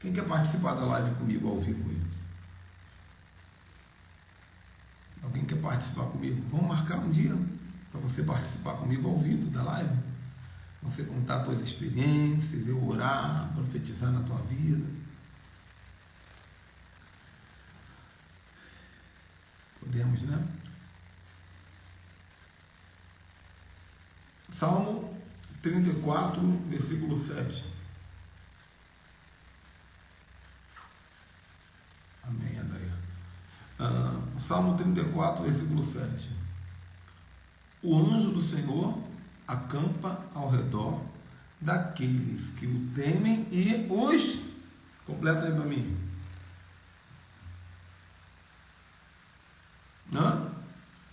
Quem quer participar da live comigo ao vivo aí? Alguém quer participar comigo? Vamos marcar um dia para você participar comigo ao vivo da live? Você contar suas experiências, eu orar, profetizar na tua vida. Podemos, né? Salmo 34, versículo 7. Amém, Adair. Salmo 34, versículo 7. O anjo do Senhor acampa ao redor daqueles que o temem e os... Completa aí para mim.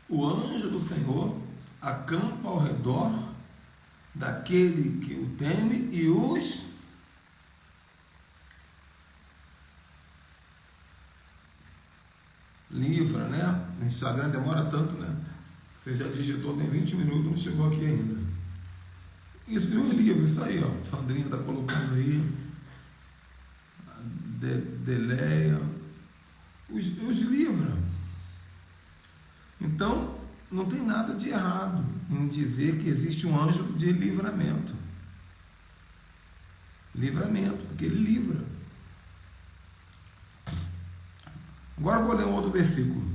O anjo do Senhor acampa ao redor daquele que o teme e os... livra, né? O Instagram demora tanto, né? Você já digitou, tem 20 minutos, não chegou aqui ainda. Isso de um livro, isso aí, ó. Sandrinha está colocando aí. Deleia. Os livra. Então, não tem nada de errado em dizer que existe um anjo de livramento. Livramento, porque ele livra. Agora eu vou ler um outro versículo.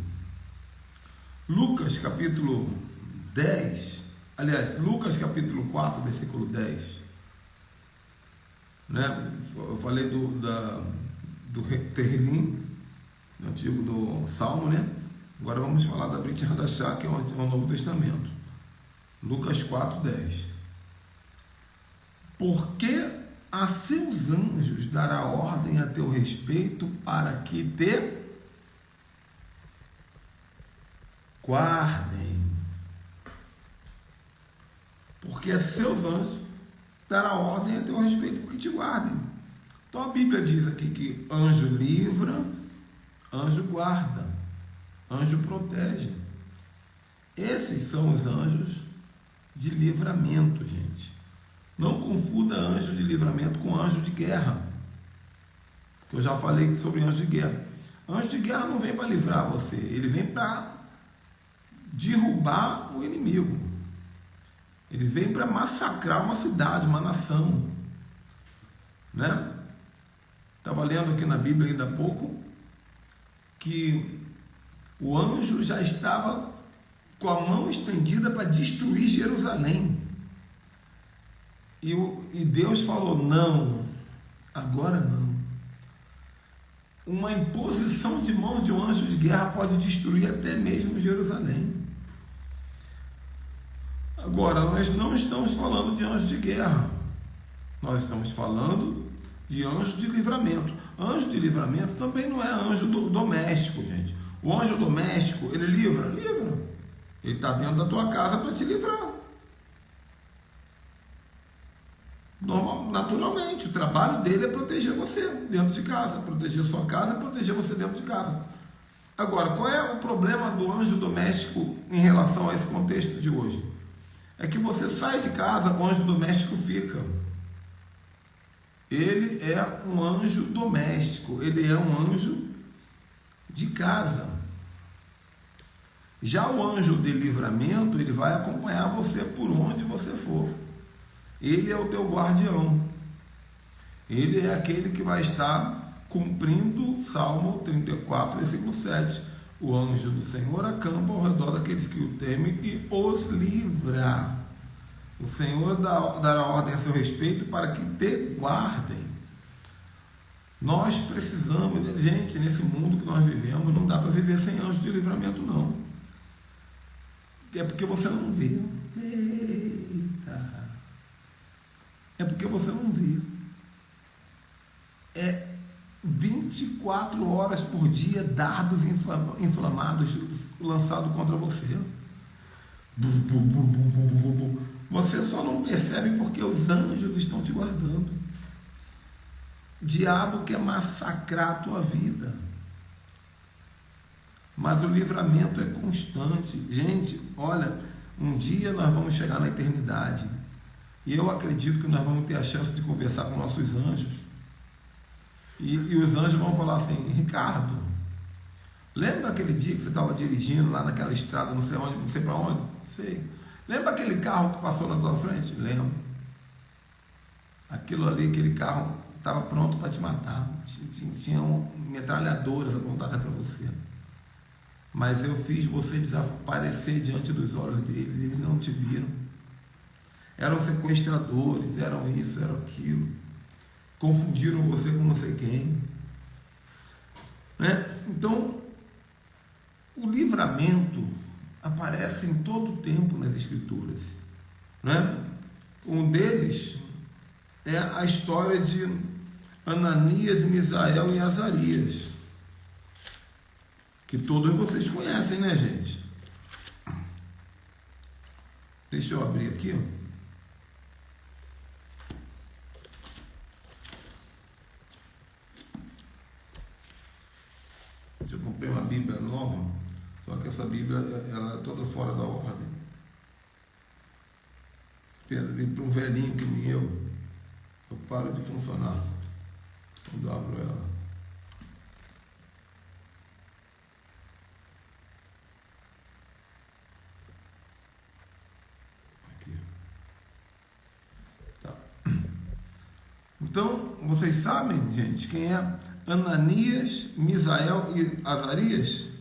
Lucas capítulo 10, aliás, Lucas capítulo 4, versículo 10. Né? Eu falei do Terrilim, antigo do Salmo, né? Agora vamos falar da Brit Hadashah, que é o Novo Testamento. Lucas 4, 10. Porque a seus anjos dará ordem a teu respeito para que te guardem. Porque a seus anjos dará ordem a teu respeito para que te guardem. Então a Bíblia diz aqui que anjo livra, anjo guarda, anjo protege. Esses são os anjos de livramento, gente. Não confunda anjo de livramento com anjo de guerra. Eu já falei sobre anjo de guerra. Anjo de guerra não vem para livrar você, ele vem para derrubar o inimigo. Ele vem para massacrar uma cidade, uma nação, né? Estava lendo aqui na Bíblia ainda há pouco que o anjo já estava com a mão estendida para destruir Jerusalém. E Deus falou: não, agora não. Uma imposição de mãos de um anjo de guerra pode destruir até mesmo Jerusalém. Agora, nós não estamos falando de anjo de guerra. Nós estamos falando de anjo de livramento. Anjo de livramento também não é anjo doméstico, gente. O anjo doméstico, ele livra? Livra. Ele está dentro da tua casa para te livrar. Naturalmente, o trabalho dele é proteger você dentro de casa, proteger sua casa e proteger você dentro de casa. Agora, qual é o problema do anjo doméstico em relação a esse contexto de hoje? É que você sai de casa, o anjo doméstico fica. Ele é um anjo doméstico, ele é um anjo de casa. Já o anjo de livramento, ele vai acompanhar você por onde você for. Ele é o teu guardião. Ele é aquele que vai estar cumprindo Salmo 34, versículo 7. O anjo do Senhor acampa ao redor daqueles que o temem e os livra. O Senhor dará ordem a seu respeito para que te guardem. Nós precisamos, gente, nesse mundo que nós vivemos, não dá para viver sem anjo de livramento, não. É porque você não vê. Eita! É porque você não vê. É 24 horas por dia dardos inflamados lançados contra você. Você só não percebe porque os anjos estão te guardando. O diabo quer massacrar a tua vida. Mas o livramento é constante. Gente, olha, um dia nós vamos chegar na eternidade. E eu acredito que nós vamos ter a chance de conversar com nossos anjos. E os anjos vão falar assim: Ricardo, lembra aquele dia que você estava dirigindo lá naquela estrada, não sei onde, não sei para onde? Sei. Lembra aquele carro que passou na tua frente? Lembro. Aquilo ali, aquele carro estava pronto para te matar. Tinham metralhadoras apontadas para você. Mas eu fiz você desaparecer diante dos olhos deles. Eles não te viram. Eram sequestradores, eram isso, eram aquilo. Confundiram você com não sei quem. Né? Então, o livramento aparece em todo o tempo nas Escrituras. Né? Um deles é a história de Ananias, Misael e Azarias, que todos vocês conhecem, né, gente? Deixa eu abrir aqui, ó. Eu comprei uma Bíblia nova, só que essa Bíblia ela é toda fora da ordem. Vem para um velhinho que nem eu paro de funcionar quando abro ela. Aqui. Tá. Então, vocês sabem, gente, quem é Ananias, Misael e Azarias?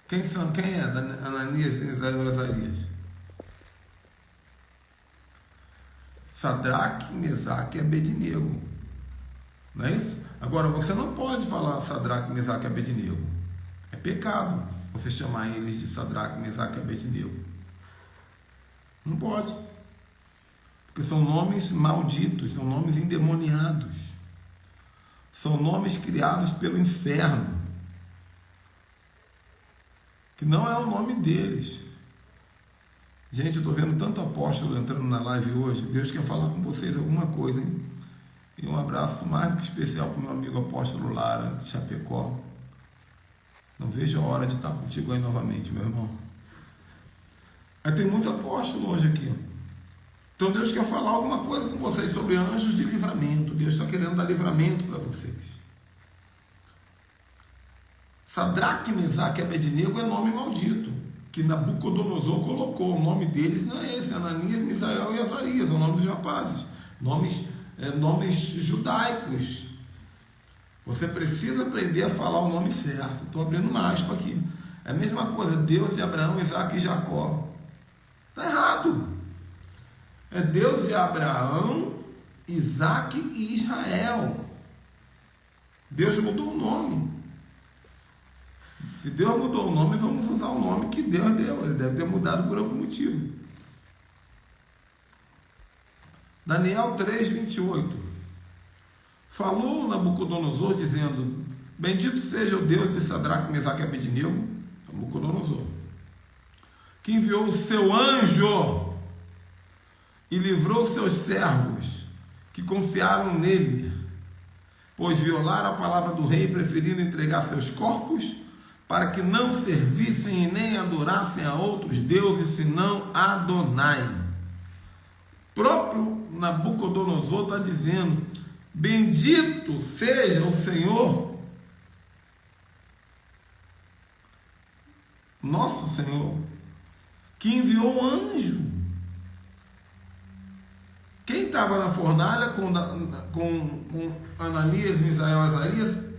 Quem é Ananias, Misael e Azarias? Sadraque, Mesaque e Abednego. Não é isso? Agora, você não pode falar Sadraque, Mesaque e Abednego. É pecado você chamar eles de Sadraque, Mesaque e Abednego. Não pode. Porque são nomes malditos, são nomes endemoniados. São nomes criados pelo inferno. Que não é o nome deles. Gente, eu estou vendo tanto apóstolo entrando na live hoje. Deus quer falar com vocês alguma coisa, hein? E um abraço mais que especial para o meu amigo apóstolo Lara, de Chapecó. Não vejo a hora de estar contigo aí novamente, meu irmão. Aí tem muito apóstolo hoje aqui. Então Deus quer falar alguma coisa com vocês sobre anjos de livramento. Deus está querendo dar livramento para vocês. Sadraque, Mesaque e Abednego é nome maldito, que Nabucodonosor colocou. O nome deles não é esse, Ananias, Misael e Azarias, é o nome dos rapazes. Nomes judaicos. Você precisa aprender a falar o nome certo. Estou abrindo uma aspa aqui. É a mesma coisa, Deus de Abraão, Isaque e Jacó. Está errado. É Deus de Abraão, Isaque e Israel. Deus mudou o nome. Se Deus mudou o nome, vamos usar o nome que Deus deu. Ele deve ter mudado por algum motivo. Daniel 3:28. Falou Nabucodonosor dizendo: bendito seja o Deus de Sadraque, Mesaque e Abednego, Nabucodonosor, que enviou o seu anjo e livrou seus servos que confiaram nele, pois violaram a palavra do rei, preferindo entregar seus corpos para que não servissem e nem adorassem a outros deuses senão Adonai. Próprio Nabucodonosor está dizendo: bendito seja o Senhor, nosso Senhor, que enviou um anjo. Quem estava na fornalha com Ananias, Misael e Azarias?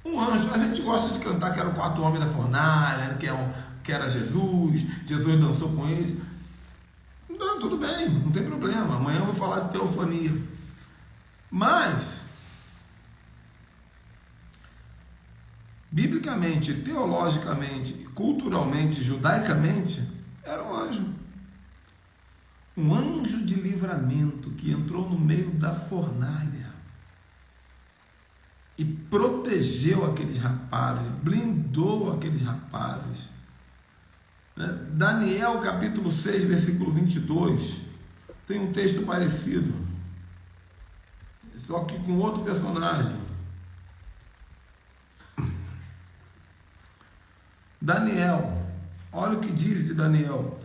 Um anjo. A gente gosta de cantar que era o quarto homem da fornalha, que era Jesus. Jesus dançou com eles. Então, tudo bem, não tem problema. Amanhã eu vou falar de teofania. Mas, biblicamente, teologicamente, culturalmente, judaicamente, era um anjo. Um anjo de livramento que entrou no meio da fornalha e protegeu aqueles rapazes, blindou aqueles rapazes. Daniel capítulo 6, versículo 22, tem um texto parecido, só que com outro personagem. Daniel Olha o que diz de Daniel.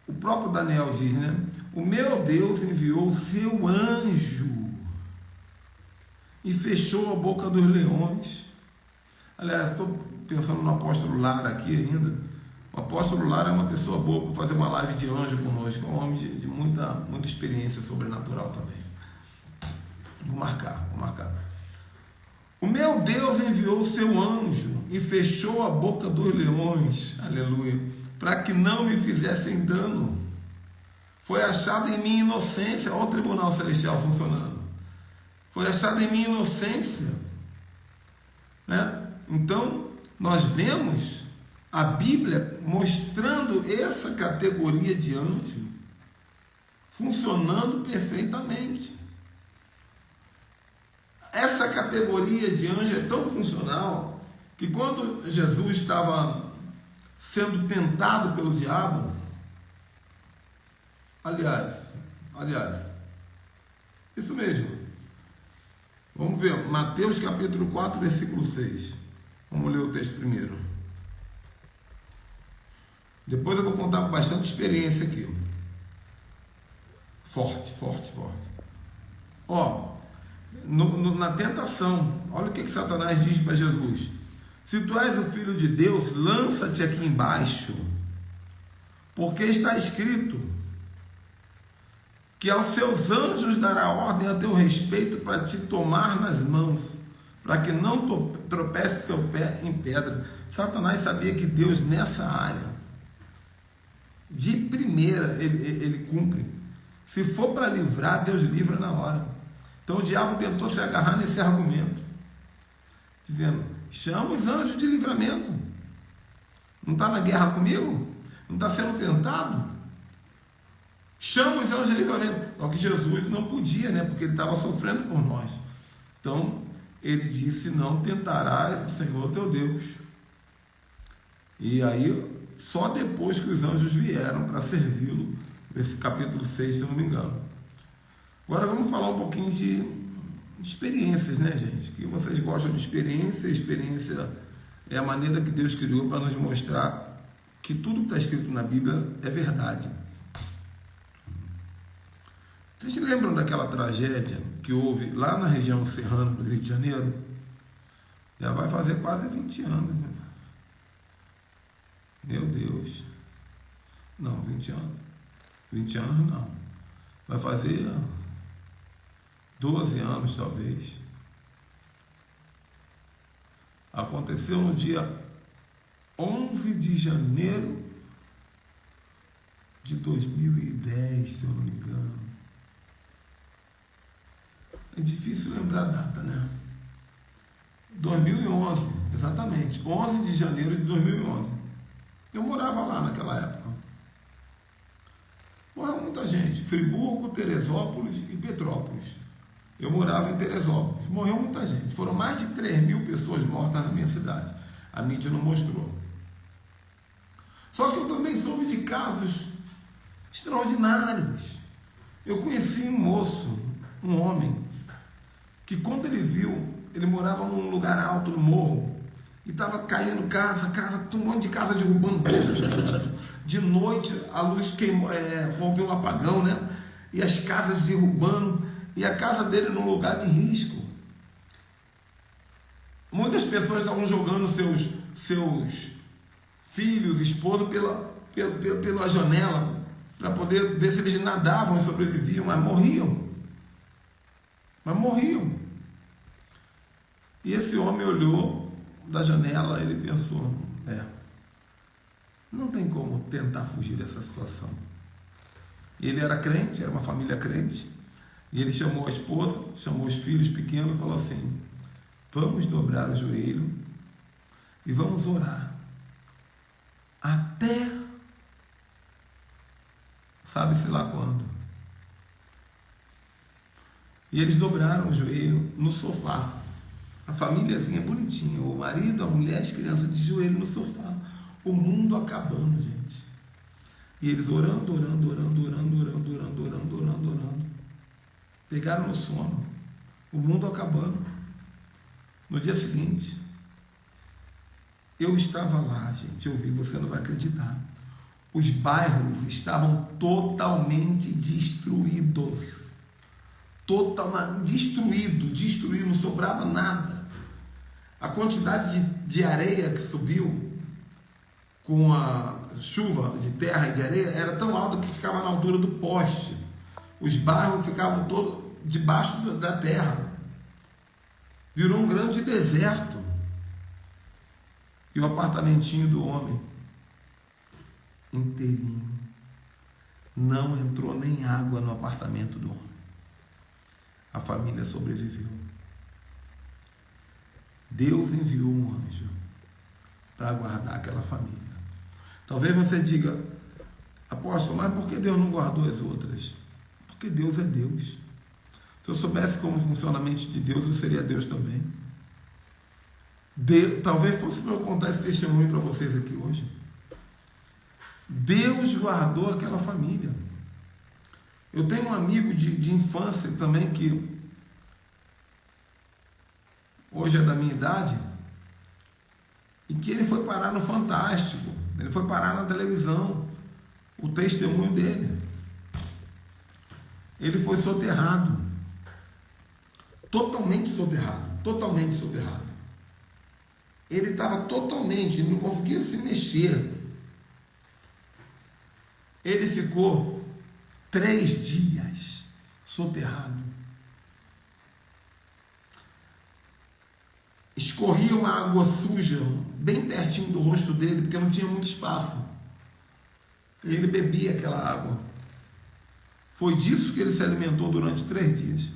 O próprio Daniel diz, né? O meu Deus enviou o seu anjo e fechou a boca dos leões. Aliás, estou pensando no apóstolo Lara aqui ainda. O apóstolo Lara é uma pessoa boa para fazer uma live de anjo conosco. É um homem de muita experiência sobrenatural também. Vou marcar. O meu Deus enviou o seu anjo e fechou a boca dos leões, aleluia, para que não me fizessem dano. Foi achada em mim inocência. Olha o tribunal celestial funcionando. Foi achada em mim inocência, né? Então, nós vemos a Bíblia mostrando essa categoria de anjo funcionando perfeitamente. Essa categoria de anjo é tão funcional que quando Jesus estava sendo tentado pelo diabo, aliás, isso mesmo. Vamos ver, Mateus capítulo 4, versículo 6. Vamos ler o texto primeiro. Depois eu vou contar bastante experiência aqui. Forte. Ó, na tentação, olha o que Satanás diz para Jesus. Se tu és o Filho de Deus, lança-te aqui embaixo, porque está escrito que aos seus anjos dará ordem a teu respeito para te tomar nas mãos, para que não tropece teu pé em pedra. Satanás sabia que Deus nessa área, de primeira, ele cumpre. Se for para livrar, Deus livra na hora. Então o diabo tentou se agarrar nesse argumento, dizendo, chama os anjos de livramento. Não está na guerra comigo? Não está sendo tentado? Chama os anjos de livramento. Só que Jesus não podia, né? Porque ele estava sofrendo por nós. Então, ele disse, não tentarás o Senhor teu Deus. E aí, só depois que os anjos vieram para servi-lo, esse capítulo 6, se eu não me engano. Agora vamos falar um pouquinho de experiências, né, gente? Que vocês gostam de experiência. Experiência é a maneira que Deus criou para nos mostrar que tudo que está escrito na Bíblia é verdade. Vocês lembram daquela tragédia que houve lá na região serrana do Rio de Janeiro? Já vai fazer quase 20 anos, né? Meu Deus. Não, 20 anos. 20 anos não. Vai fazer 12 anos, talvez. Aconteceu no dia 11 de janeiro de 2010, se eu não me engano. É difícil lembrar a data, né? 2011, exatamente. 11 de janeiro de 2011. Eu morava lá naquela época. Morreu muita gente. Friburgo, Teresópolis e Petrópolis. Eu morava em Teresópolis. Morreu muita gente. Foram mais de 3.000 pessoas mortas na minha cidade. A mídia não mostrou. Só que eu também soube de casos extraordinários. Eu conheci um moço, um homem, que quando ele viu, ele morava num lugar alto, no morro, e estava caindo casa, um monte de casa derrubando. De noite, a luz queimou, houve um apagão, né? E as casas derrubando, e a casa dele num lugar de risco. Muitas pessoas estavam jogando seus filhos, esposa, pela janela, para poder ver se eles nadavam e sobreviviam, mas morriam. E esse homem olhou da janela, ele pensou, não tem como tentar fugir dessa situação. Ele era crente, era uma família crente, e ele chamou a esposa, chamou os filhos pequenos e falou assim, vamos dobrar o joelho e vamos orar até sabe-se lá quando. E eles dobraram o joelho no sofá. A famíliazinha bonitinha, o marido, a mulher, as crianças de joelho no sofá. O mundo acabando, gente. E eles orando. Pegaram no sono. O mundo acabando. No dia seguinte, Eu estava lá, gente, eu vi, você não vai acreditar. Os bairros estavam totalmente destruídos. Destruído, não sobrava nada. A quantidade de areia que subiu com a chuva de terra e de areia era tão alta que ficava na altura do poste. Os bairros ficavam todos debaixo da terra. Virou um grande deserto. E o apartamentinho do homem inteirinho. Não entrou nem água no apartamento do homem. A família sobreviveu. Deus enviou um anjo para guardar aquela família. Talvez você diga, apóstolo, mas por que Deus não guardou as outras? Porque Deus é Deus. Se eu soubesse como funciona a mente de Deus, eu seria Deus também. Talvez fosse para eu contar esse testemunho para vocês aqui hoje. Deus guardou aquela família. Eu tenho um amigo de infância também que hoje é da minha idade e que ele foi parar no Fantástico, ele foi parar na televisão, o testemunho dele. Ele foi soterrado, totalmente soterrado. Ele estava totalmente, não conseguia se mexer. Ele ficou 3 dias soterrado. Escorria uma água suja bem pertinho do rosto dele, porque não tinha muito espaço. E ele bebia aquela água. Foi disso que ele se alimentou durante 3 dias.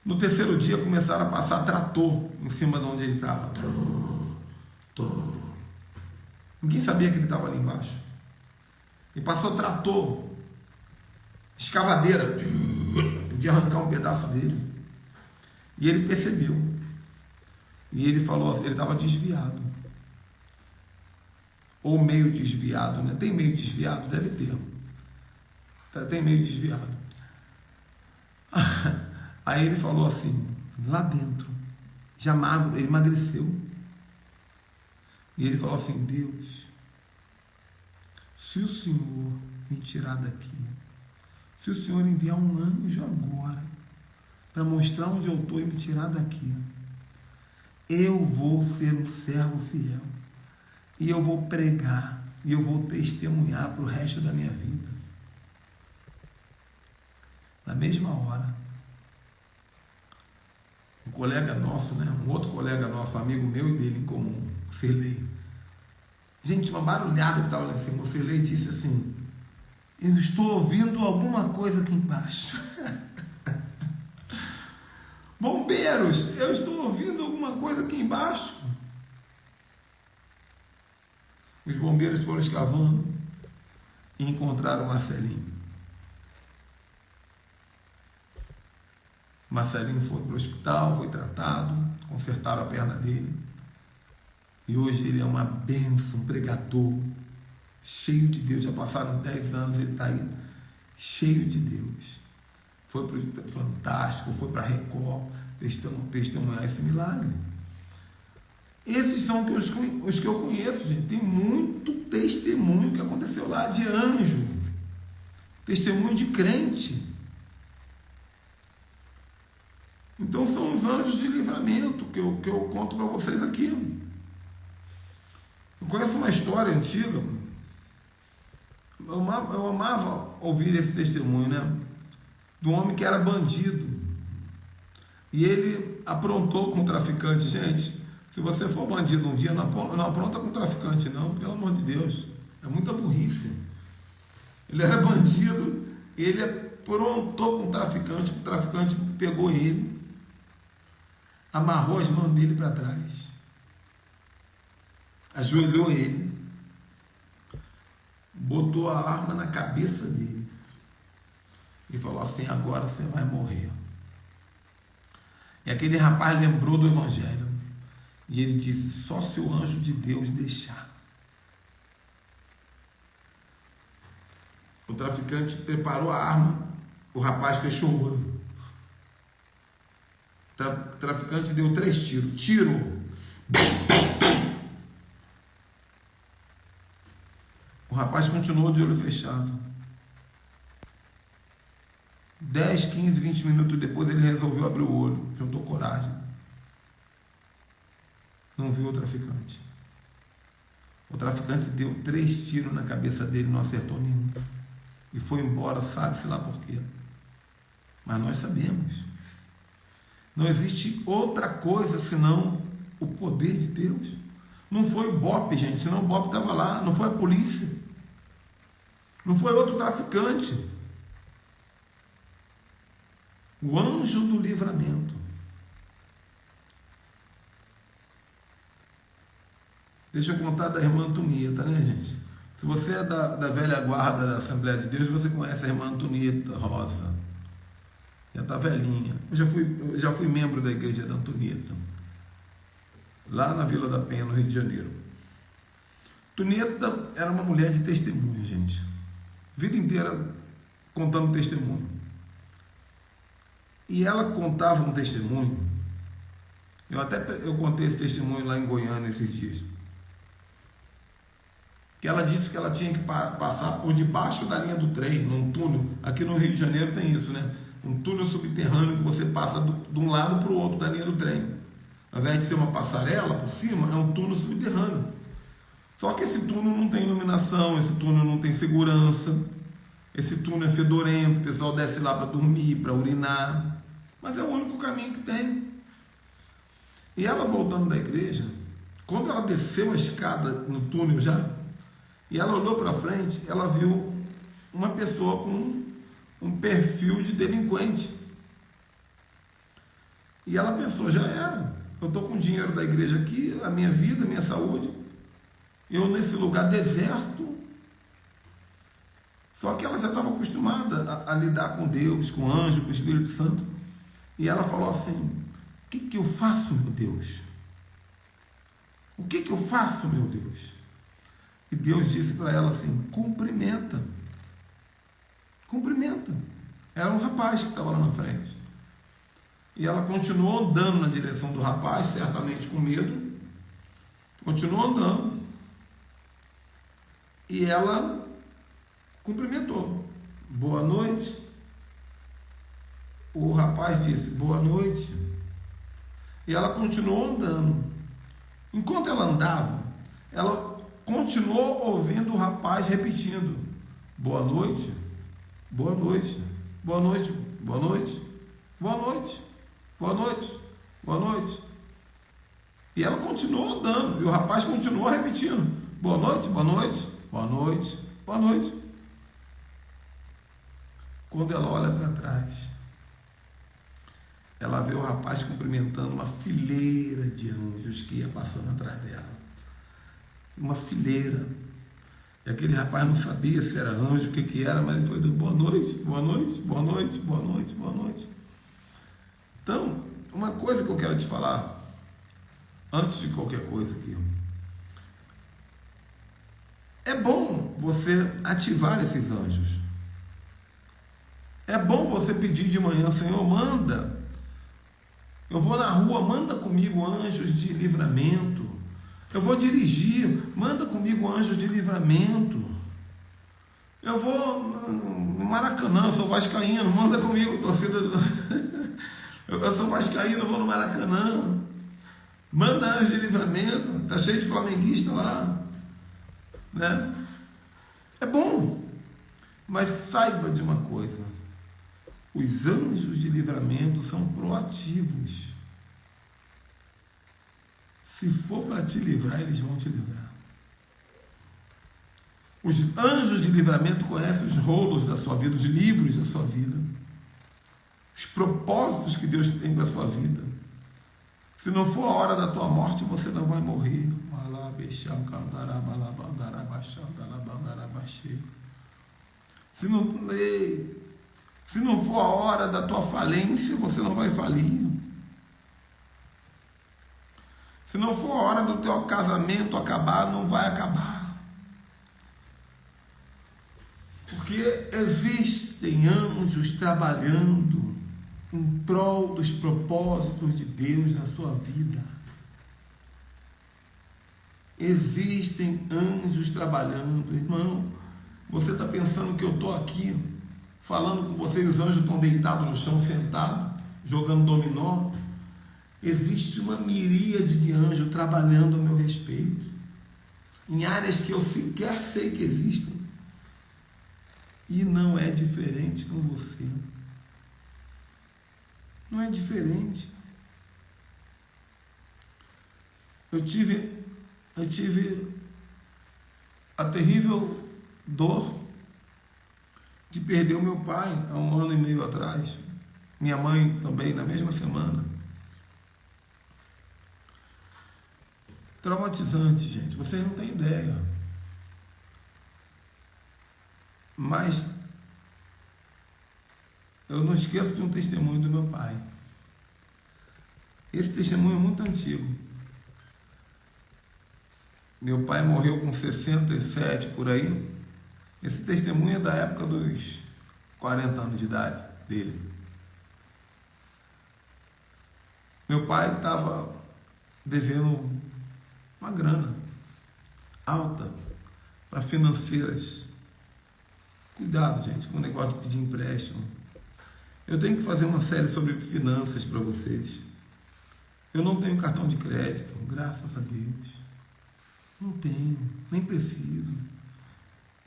No 3º dia começaram a passar trator em cima de onde ele estava. Ninguém sabia que ele estava ali embaixo. E passou trator, escavadeira, podia arrancar um pedaço dele. E ele percebeu. E ele falou assim, ele estava desviado. Ou meio desviado, né? Tem meio desviado? Deve ter. Tem meio desviado. Aí ele falou assim, lá dentro, já magro, ele emagreceu. E ele falou assim, Deus, se o Senhor me tirar daqui, se o Senhor enviar um anjo agora, para mostrar onde eu estou e me tirar daqui, eu vou ser um servo fiel, e eu vou pregar, e eu vou testemunhar para o resto da minha vida. Na mesma hora, um colega nosso, né, um outro colega nosso, amigo meu e dele em comum, Celei, gente, uma barulhada que estava lá em cima, o Celei disse assim, eu estou ouvindo alguma coisa aqui embaixo. Bombeiros, eu estou ouvindo alguma coisa aqui embaixo. Os bombeiros foram escavando e encontraram Marcelinho. Marcelinho foi para o hospital, foi tratado, consertaram a perna dele. E hoje ele é uma bênção, um pregador, cheio de Deus. Já passaram 10 anos, ele está aí, cheio de Deus. Foi para o Fantástico, foi para a Record, testemunhar esse milagre. Esses são os que eu conheço, gente. Tem muito testemunho que aconteceu lá de anjo, testemunho de crente. Então são os anjos de livramento que eu conto para vocês aqui. Eu conheço uma história antiga, eu amava ouvir esse testemunho, né? Do homem que era bandido. E ele aprontou com o traficante. Gente, se você for bandido um dia, não apronta com o traficante, não, pelo amor de Deus. É muita burrice. Ele era bandido, ele aprontou com o traficante pegou ele, amarrou as mãos dele para trás, ajoelhou ele, botou a arma na cabeça dele e falou assim, agora você vai morrer. E aquele rapaz lembrou do Evangelho e ele disse, só se o anjo de Deus deixar. O traficante preparou a arma, o rapaz fechou o olho. O traficante deu 3 tiros, tirou, O rapaz continuou de olho fechado. 10, 15, 20 minutos depois ele resolveu abrir o olho, juntou coragem. Não viu o traficante. O traficante deu 3 tiros na cabeça dele, não acertou nenhum. E foi embora, sabe-se lá por quê. Mas nós sabemos. Não existe outra coisa senão o poder de Deus. Não foi o BOPE, gente, senão o BOPE estava lá. Não foi a polícia. Não foi outro traficante. O anjo do livramento. Deixa eu contar da irmã Antonieta, né, gente? Se você é da velha guarda da Assembleia de Deus, você conhece a irmã Antonieta Rosa. Já está velhinha. Eu já fui membro da igreja da Antonieta, lá na Vila da Penha, no Rio de Janeiro. Antonieta era uma mulher de testemunho, gente. Vida inteira contando testemunho. E ela contava um testemunho. Eu contei esse testemunho lá em Goiânia esses dias. Que ela disse que ela tinha que passar por debaixo da linha do trem, num túnel. Aqui no Rio de Janeiro tem isso, né? Um túnel subterrâneo que você passa de um lado para o outro da linha do trem. Ao invés de ser uma passarela por cima, é um túnel subterrâneo. Só que esse túnel não tem iluminação, esse túnel não tem segurança, esse túnel é fedorento, o pessoal desce lá para dormir, para urinar. Mas é o único caminho que tem. E ela, voltando da igreja, quando ela desceu a escada no túnel já, e ela olhou para frente, ela viu uma pessoa com um perfil de delinquente. E ela pensou, já era. Eu estou com o dinheiro da igreja aqui, a minha vida, a minha saúde. Eu nesse lugar deserto. Só que ela já estava acostumada a lidar com Deus, com o anjo, com o Espírito Santo. E ela falou assim, o que eu faço, meu Deus? O que eu faço, meu Deus? E Deus disse para ela assim, cumprimenta. Cumprimenta. Era um rapaz que estava lá na frente. E ela continuou andando na direção do rapaz, certamente com medo. Continuou andando. E ela cumprimentou. Boa noite. O rapaz disse, boa noite. E ela continuou andando. Enquanto ela andava, ela continuou ouvindo o rapaz repetindo, boa noite, boa noite, boa noite, boa noite, boa noite, boa noite, boa noite. E ela continuou andando, e o rapaz continuou repetindo, boa noite, boa noite, boa noite, boa noite. Quando ela olha para trás, ela vê o rapaz cumprimentando uma fileira de anjos que ia passando atrás dela. Uma fileira. E aquele rapaz não sabia se era anjo, o que era, mas ele foi dando boa noite, boa noite, boa noite, boa noite, boa noite. Então, uma coisa que eu quero te falar, antes de qualquer coisa aqui, é bom você ativar esses anjos. É bom você pedir de manhã, Senhor, manda. Eu vou na rua, manda comigo anjos de livramento. Eu vou dirigir, manda comigo anjos de livramento. Eu vou no Maracanã, eu sou vascaíno, manda comigo, torcida. Eu sou vascaíno, eu vou no Maracanã. Manda anjos de livramento, está cheio de flamenguista lá. Né? É bom, mas saiba de uma coisa. Os anjos de livramento são proativos. Se for para te livrar, eles vão te livrar. Os anjos de livramento conhecem os rolos da sua vida, os livros da sua vida, os propósitos que Deus tem para a sua vida. Se não for a hora da tua morte, você não vai morrer. Se não for a hora da tua falência, você não vai falir. Se não for a hora do teu casamento acabar, não vai acabar. Porque existem anjos trabalhando em prol dos propósitos de Deus na sua vida. Existem anjos trabalhando, irmão. Você está pensando que eu estou aqui falando com você e os anjos estão deitados no chão, sentados, jogando dominó? Existe uma miríade de anjos trabalhando a meu respeito, em áreas que eu sequer sei que existem. E não é diferente com você. Não é diferente. Eu tive a terrível dor de perder o meu pai há 1 ano e meio atrás. Minha mãe também, na mesma semana. Traumatizante, gente. Vocês não têm ideia. Mas eu não esqueço de um testemunho do meu pai. Esse testemunho é muito antigo. Meu pai morreu com 67 por aí. Esse testemunho é da época dos 40 anos de idade dele. Meu pai estava devendo uma grana alta para financeiras. Cuidado, gente, com o negócio de pedir empréstimo. Eu tenho que fazer uma série sobre finanças para vocês. Eu não tenho cartão de crédito, graças a Deus. Não tenho, nem preciso.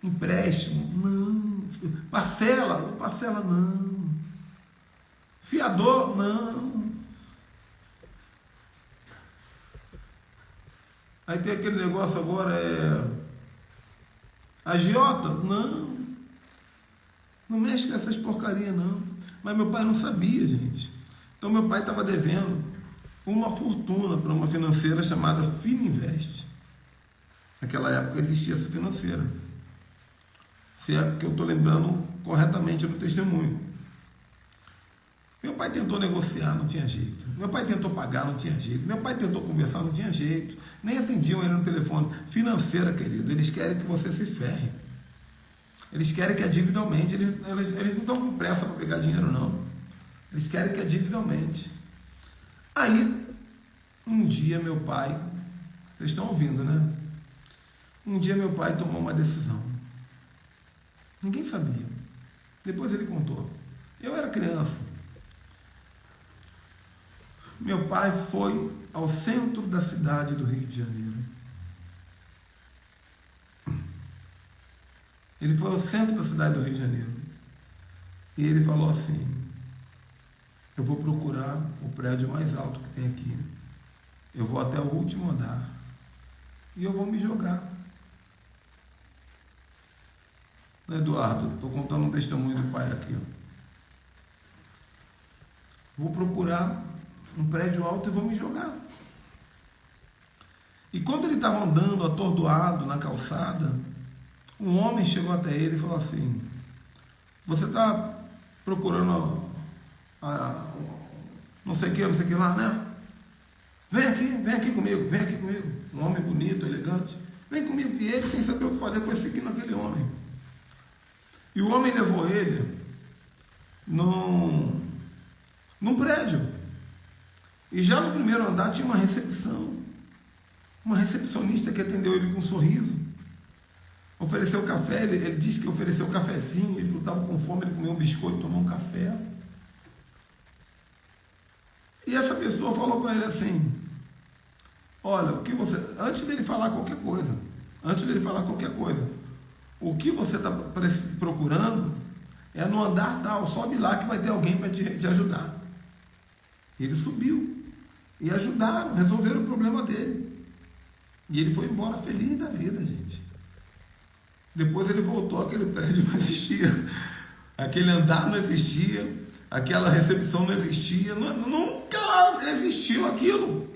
Empréstimo, não. Parcela não. Fiador, não. Aí tem aquele negócio agora, agiota? Não. Não mexe com essas porcarias, não. Mas meu pai não sabia, gente. Então meu pai estava devendo uma fortuna para uma financeira chamada Fininvest. Naquela época existia essa financeira. Se é que eu estou lembrando corretamente no testemunho. Meu pai tentou negociar, não tinha jeito. Meu pai tentou pagar, não tinha jeito. Meu pai tentou conversar, não tinha jeito. Nem atendiam ele no telefone. Financeira, querido, eles querem que você se ferre. Eles querem que a dívida aumente. Eles não estão com pressa para pegar dinheiro, não. Eles querem que a dívida aumente. Aí, um dia meu pai... Vocês estão ouvindo, né? Um dia meu pai tomou uma decisão. Ninguém sabia. Depois ele contou. Eu era criança. Meu pai foi ao centro da cidade do Rio de Janeiro. Ele foi ao centro da cidade do Rio de Janeiro. E ele falou assim: eu vou procurar o prédio mais alto que tem aqui. Eu vou até o último andar. E eu vou me jogar. Eduardo, estou contando um testemunho do pai aqui. Vou procurar um prédio alto e vou me jogar. E quando ele estava andando atordoado na calçada, um homem chegou até ele e falou assim: você está procurando não sei o que lá, né? Vem aqui comigo. Um homem bonito, elegante. Vem comigo. E ele, sem saber o que fazer, foi seguindo aquele homem. E o homem levou ele num prédio. E já no primeiro andar tinha uma recepção. Uma recepcionista que atendeu ele com um sorriso. Ofereceu café, ele disse que ofereceu cafezinho. Ele estava com fome, ele comeu um biscoito, tomou um café. E essa pessoa falou para ele assim: olha, o que você... Antes dele falar qualquer coisa, o que você está procurando é no andar tal, sobe lá que vai ter alguém para te ajudar. Ele subiu e ajudaram, resolveram o problema dele. E ele foi embora feliz da vida, gente. Depois ele voltou, aquele prédio não existia, aquele andar não existia, aquela recepção não existia, nunca existiu aquilo.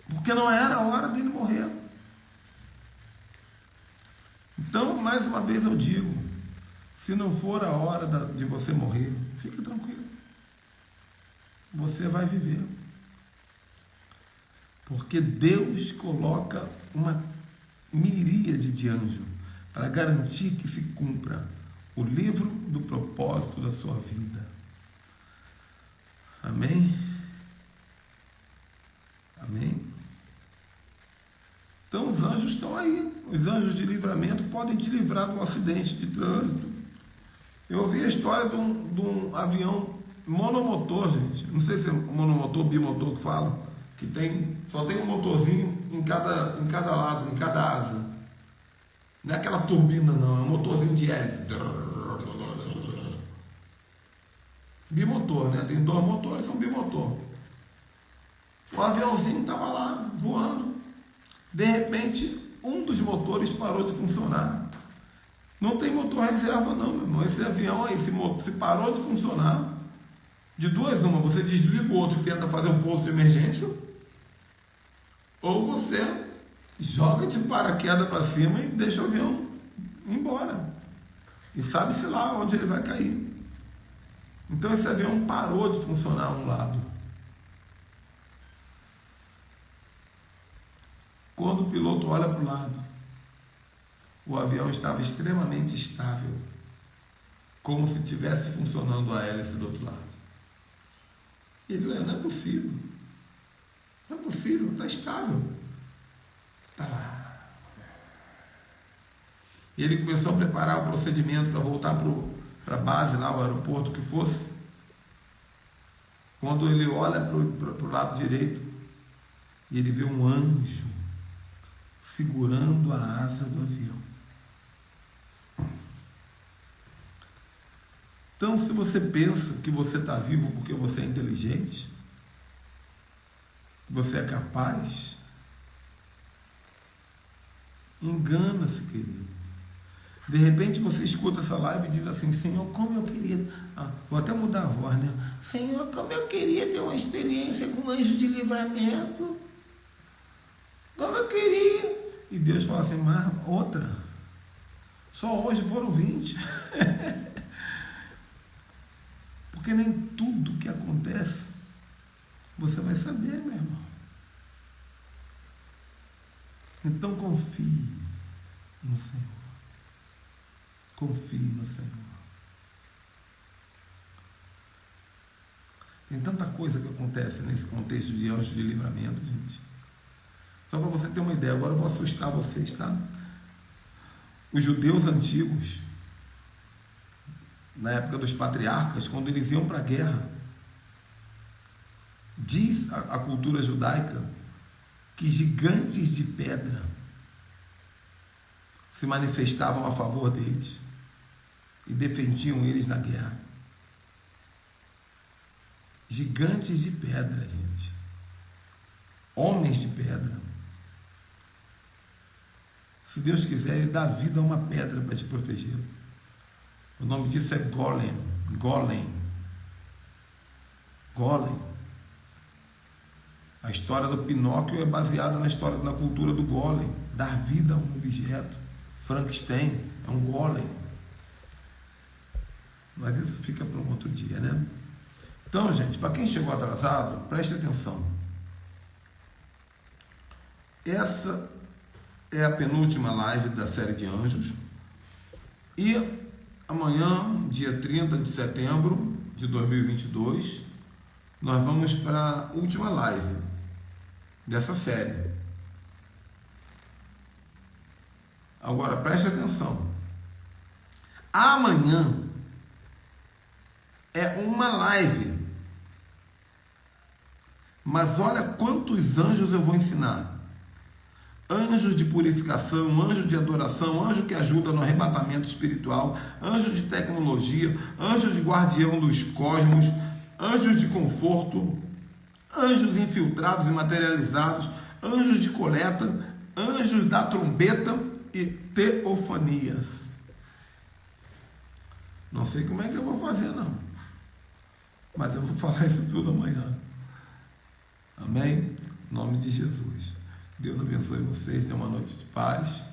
Porque não era a hora dele morrer. Então, mais uma vez eu digo, se não for a hora de você morrer, fique tranquilo. Você vai viver. Porque Deus coloca uma miríade de anjos para garantir que se cumpra o livro do propósito da sua vida. Amém? Amém? Então os anjos estão aí. Os anjos de livramento podem te livrar de um acidente de trânsito. Eu ouvi a história de um avião monomotor, gente. Não sei se é monomotor, bimotor que fala. Que só tem um motorzinho em cada lado, em cada asa. Não é aquela turbina, não. É um motorzinho de hélice. Bimotor, né? Tem 2 motores, são bimotor. O aviãozinho estava lá, voando. De repente, um dos motores parou de funcionar. Não tem motor reserva não, meu irmão. Esse avião aí, se parou de funcionar, de 2 uma, você desliga o outro e tenta fazer um pouso de emergência, ou você joga de paraquedas para cima e deixa o avião ir embora. E sabe-se lá onde ele vai cair. Então esse avião parou de funcionar a um lado. Quando o piloto olha para o lado, o avião estava extremamente estável, como se estivesse funcionando a hélice do outro lado. Ele olha, não é possível. Não é possível, está estável. Está lá. E ele começou a preparar o procedimento para voltar para a base, lá, o aeroporto que fosse. Quando ele olha para o lado direito, e ele vê um anjo segurando a asa do avião. Então, se você pensa que você está vivo porque você é inteligente, você é capaz, engana-se, querido. De repente você escuta essa live e diz assim, Senhor, como eu queria... vou até mudar a voz, né? Senhor, como eu queria ter uma experiência com o anjo de livramento. Como eu queria. E Deus fala assim, mas outra. Só hoje foram 20. Porque nem tudo que acontece você vai saber, meu irmão. Então confie no Senhor. Confie no Senhor. Tem tanta coisa que acontece nesse contexto de anjos de livramento, gente. Só para você ter uma ideia, agora eu vou assustar vocês, tá? Os judeus antigos, na época dos patriarcas, quando eles iam para a guerra, diz a cultura judaica que gigantes de pedra se manifestavam a favor deles e defendiam eles na guerra. Gigantes de pedra, gente. Homens de pedra. Se Deus quiser, Ele dá vida a uma pedra para te proteger. O nome disso é Golem. Golem. Golem. A história do Pinóquio é baseada na cultura do Golem. Dar vida a um objeto. Frankenstein é um Golem. Mas isso fica para um outro dia, né? Então, gente, para quem chegou atrasado, preste atenção. Essa é a penúltima live da série de anjos. E amanhã, dia 30 de setembro de 2022, nós vamos para a última live dessa série. Agora, preste atenção. Amanhã é uma live. Mas olha quantos anjos eu vou ensinar. Anjos de purificação, anjo de adoração, anjo que ajuda no arrebatamento espiritual, anjo de tecnologia, anjo de guardião dos cosmos, anjos de conforto, anjos infiltrados e materializados, anjos de coleta, anjos da trombeta e teofanias. Não sei como é que eu vou fazer, não. Mas eu vou falar isso tudo amanhã. Amém? Em nome de Jesus. Deus abençoe vocês, tenha uma noite de paz,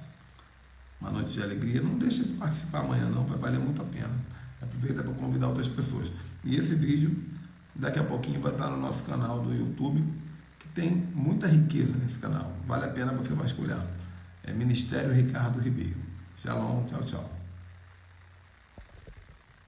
uma noite de alegria. Não deixe de participar amanhã não, vai valer muito a pena. Aproveita para convidar outras pessoas. E esse vídeo, daqui a pouquinho, vai estar no nosso canal do YouTube, que tem muita riqueza nesse canal. Vale a pena você vasculhar. É Ministério Ricardo Ribeiro. Shalom, tchau, tchau.